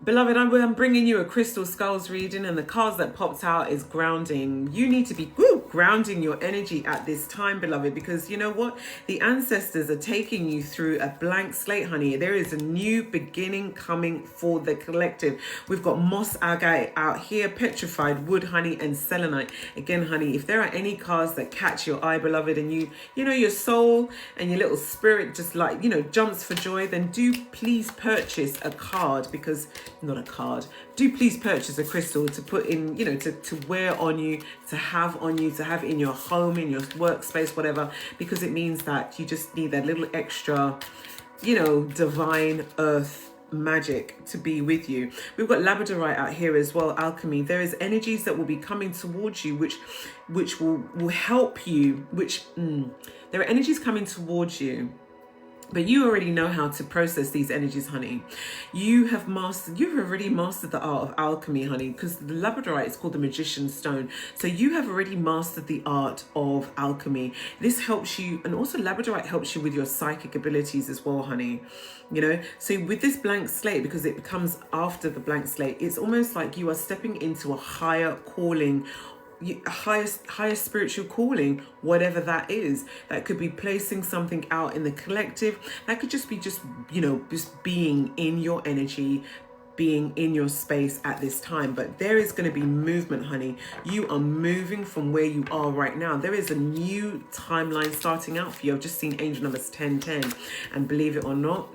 Beloved, I'm bringing you a crystal skulls reading, and the cards that popped out is grounding. You need to be grounding your energy at this time, beloved, because you know what? The ancestors are taking you through a blank slate, honey. There is a new beginning coming for the collective. We've got moss agate out here, petrified wood, honey, and selenite. Again, honey, if there are any cards that catch your eye, beloved, and you know, your soul and your little spirit just like, you know, jumps for joy, then do please purchase a card, because not a card, do please purchase a crystal to put in, you know, to wear on you, to have on you, to have in your home, in your workspace, whatever, because it means that you just need that little extra, you know, divine earth magic to be with you. We've got labradorite out here as well, alchemy. There is energies that will be coming towards you which will help you, there are energies coming towards you, but you already know how to process these energies, honey. You've already mastered the art of alchemy, honey, because the labradorite is called the magician's stone. So you have already mastered the art of alchemy. This helps you, and also labradorite helps you with your psychic abilities as well, honey. You know, so with this blank slate, because it becomes after the blank slate, it's almost like you are stepping into a higher calling, higher spiritual calling, whatever that is. That could be placing something out in the collective. That could just be you know, just being in your energy, being in your space at this time. But there is going to be movement, honey. You are moving from where you are right now. There is a new timeline starting out for you. I've just seen angel numbers 1010, and believe it or not,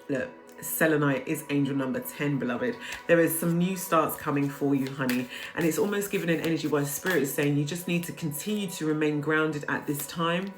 look, selenite is angel number 10, beloved. There is some new starts coming for you, honey, and it's almost given an energy where spirit is saying you just need to continue to remain grounded at this time,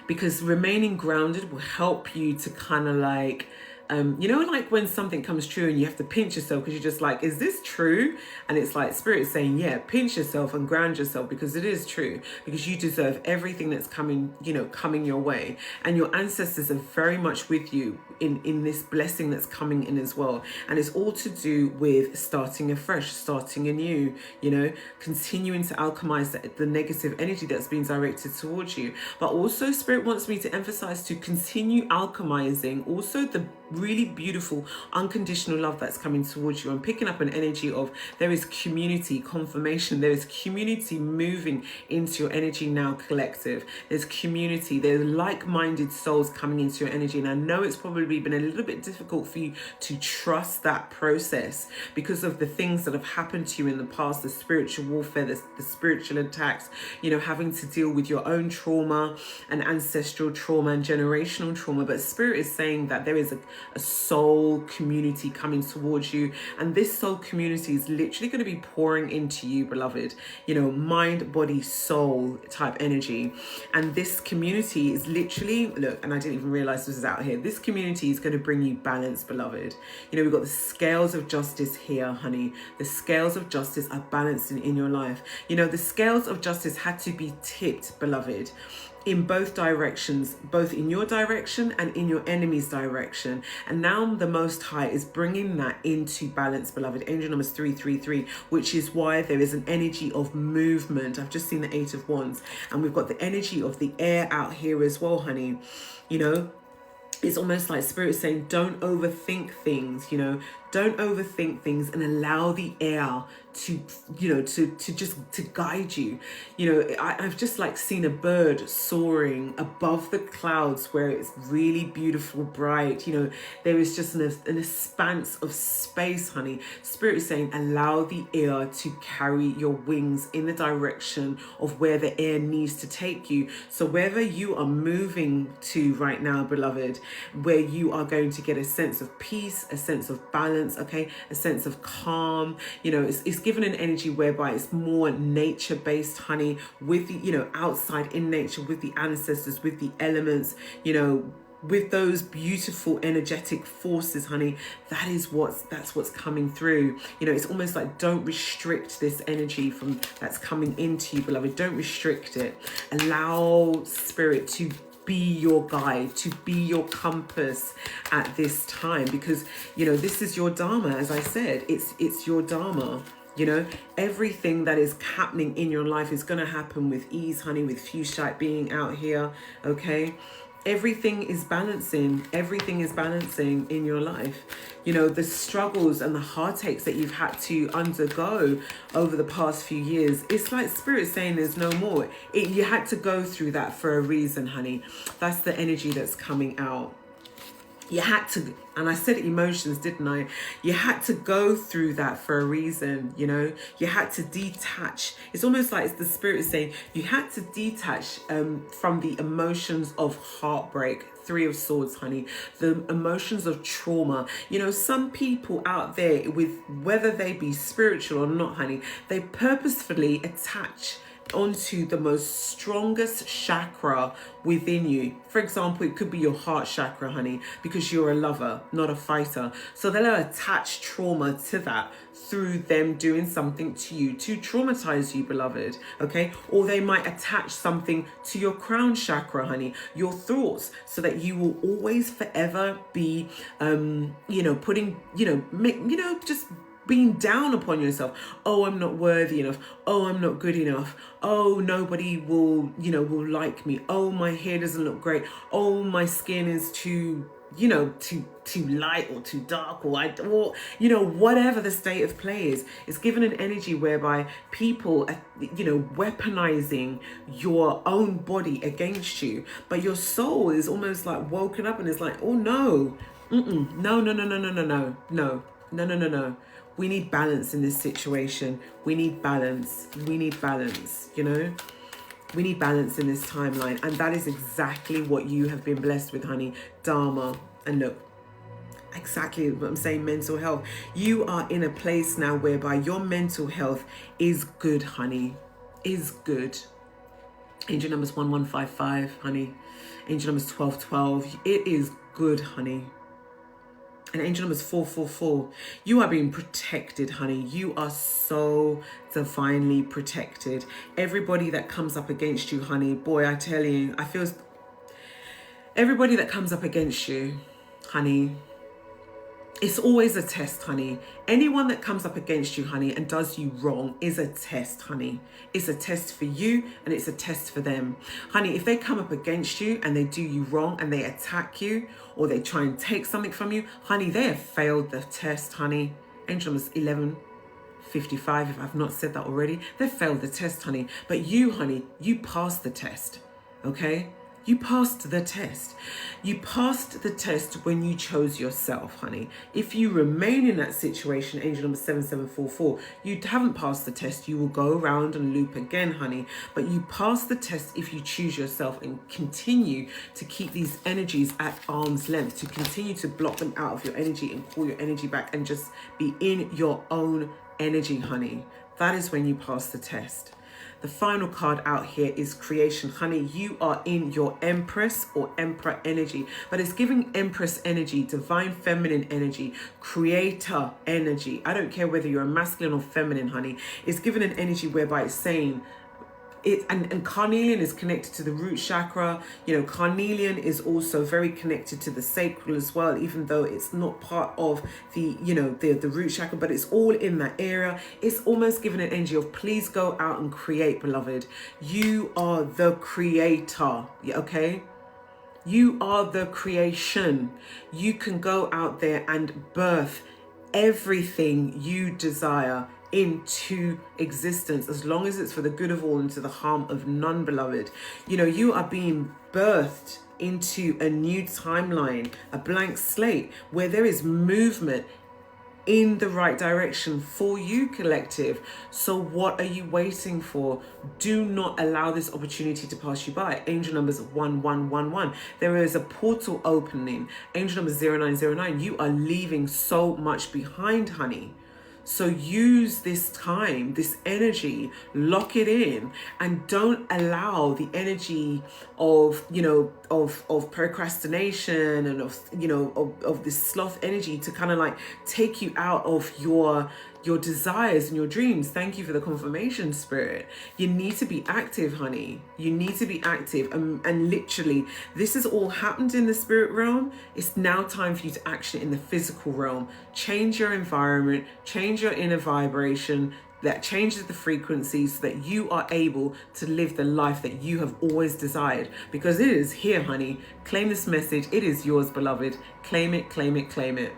because remaining grounded will help you to kind of like, you know, like when something comes true and you have to pinch yourself because you're just like, is this true? And it's like spirit is saying, yeah, pinch yourself and ground yourself, because it is true, because you deserve everything that's coming, you know, coming your way. And your ancestors are very much with you in this blessing that's coming in as well. And it's all to do with starting afresh, starting anew, you know, continuing to alchemize the negative energy that's being directed towards you. But also spirit wants me to emphasize to continue alchemizing also the really beautiful unconditional love that's coming towards you. I'm picking up an energy of there is community confirmation, there is community moving into your energy now, collective. There's community, there's like-minded souls coming into your energy. And I know it's probably been a little bit difficult for you to trust that process because of the things that have happened to you in the past, the spiritual warfare, the spiritual attacks, you know, having to deal with your own trauma and ancestral trauma and generational trauma. But spirit is saying that there is a soul community coming towards you, and this soul community is literally going to be pouring into you, beloved, you know, mind, body, soul type energy. And this community is literally, look, and I didn't even realize this is out here, this community is going to bring you balance, beloved. You know, we've got the scales of justice here, honey. The scales of justice are balanced in your life. You know, the scales of justice had to be tipped, beloved, in both directions, both in your direction and in your enemy's direction. And now the Most High is bringing that into balance, beloved. Angel number 333, which is why there is an energy of movement. I've just seen the 8 of Wands, and we've got the energy of the air out here as well, honey. You know, it's almost like spirit saying, don't overthink things, you know, don't overthink things, and allow the air to, you know, to guide you. You know, I've just like seen a bird soaring above the clouds where it's really beautiful, bright. You know, there is just an expanse of space, honey. Spirit is saying, allow the air to carry your wings in the direction of where the air needs to take you. So wherever you are moving to right now, beloved, where you are going to get a sense of peace, a sense of balance, okay, a sense of calm. You know, it's given an energy whereby it's more nature based, honey, with the, you know, outside in nature, with the ancestors, with the elements, you know, with those beautiful energetic forces, honey. That's what's coming through. You know, it's almost like, don't restrict this energy from that's coming into you, beloved. Don't restrict it. Allow spirit to be your guide, to be your compass at this time, because, you know, this is your dharma. As I said, it's your dharma. You know, everything that is happening in your life is going to happen with ease, honey, with Fuchsite being out here, okay? Everything is balancing. Everything is balancing in your life. You know, the struggles and the heartaches that you've had to undergo over the past few years, it's like Spirit saying there's no more. You had to go through that for a reason, honey. That's the energy that's coming out. You had to, and I said emotions, didn't I? You had to go through that for a reason, you know? You had to detach. It's almost like it's the Spirit saying you had to detach from the emotions of heartbreak. Three of Swords, honey. The emotions of trauma. You know, some people out there, with whether they be spiritual or not, honey, they purposefully attach onto the most strongest chakra within you. For example, it could be your heart chakra, honey, because you're a lover, not a fighter. So they'll attach trauma to that through them doing something to you to traumatize you, beloved. Okay, or they might attach something to your crown chakra, honey, your thoughts, so that you will always forever be putting, just being down upon yourself. Oh, I'm not worthy enough. Oh, I'm not good enough. Oh, nobody will like me. Oh, my hair doesn't look great. Oh, my skin is too light or too dark, or whatever the state of play is. It's given an energy whereby people are, weaponizing your own body against you, but your soul is almost like woken up and is like, oh no, no. We need balance in this situation. We need balance. We need balance, We need balance in this timeline. And that is exactly what you have been blessed with, honey. Dharma. And look, exactly what I'm saying, mental health. You are in a place now whereby your mental health is good, honey. Is good. Angel numbers 1155, honey. Angel numbers 1212. It is good, honey. And angel number is 444. You are being protected, honey. You are so divinely protected. Everybody that comes up against you, honey, boy, I tell you, I feel everybody that comes up against you, honey, it's always a test, honey. Anyone that comes up against you, honey, and does you wrong is a test, honey. It's a test for you and it's a test for them. Honey, if they come up against you and they do you wrong and they attack you or they try and take something from you, honey, they have failed the test, honey. Angel number 1155, if I've not said that already. They've failed the test, honey. But you, honey, you passed the test, okay? You passed the test. You passed the test when you chose yourself, honey. If you remain in that situation, angel number 7744, you haven't passed the test. You will go around and loop again, honey. But you pass the test if you choose yourself and continue to keep these energies at arm's length, to continue to block them out of your energy and call your energy back and just be in your own energy, honey. That is when you pass the test. The final card out here is creation. Honey, you are in your Empress or Emperor energy, but it's giving Empress energy, divine feminine energy, creator energy. I don't care whether you're a masculine or feminine, honey. It's given an energy whereby it's saying, and carnelian is connected to the root chakra. Carnelian is also very connected to the sacral as well, even though it's not part of the root chakra, but it's all in that area. It's almost given an energy of please go out and create, beloved. You are the creator, okay? You are the creation. You can go out there and birth everything you desire into existence, as long as it's for the good of all and to the harm of none, beloved. You are being birthed into a new timeline, a blank slate, where there is movement in the right direction for you, collective. So what are you waiting for? Do not allow this opportunity to pass you by. Angel numbers 1111. There is a portal opening. Angel number 0909. You are leaving so much behind, honey. So use this time, this energy, lock it in, and don't allow the energy of procrastination and of this sloth energy to kind of like take you out of your your desires and your dreams. Thank you for the confirmation, Spirit. You need to be active, honey. You need to be active. And literally, this has all happened in the spirit realm. It's now time for you to action it in the physical realm. Change your environment, change your inner vibration, that changes the frequency so that you are able to live the life that you have always desired, because it is here, honey. Claim this message. It is yours, beloved. Claim it, claim it, claim it.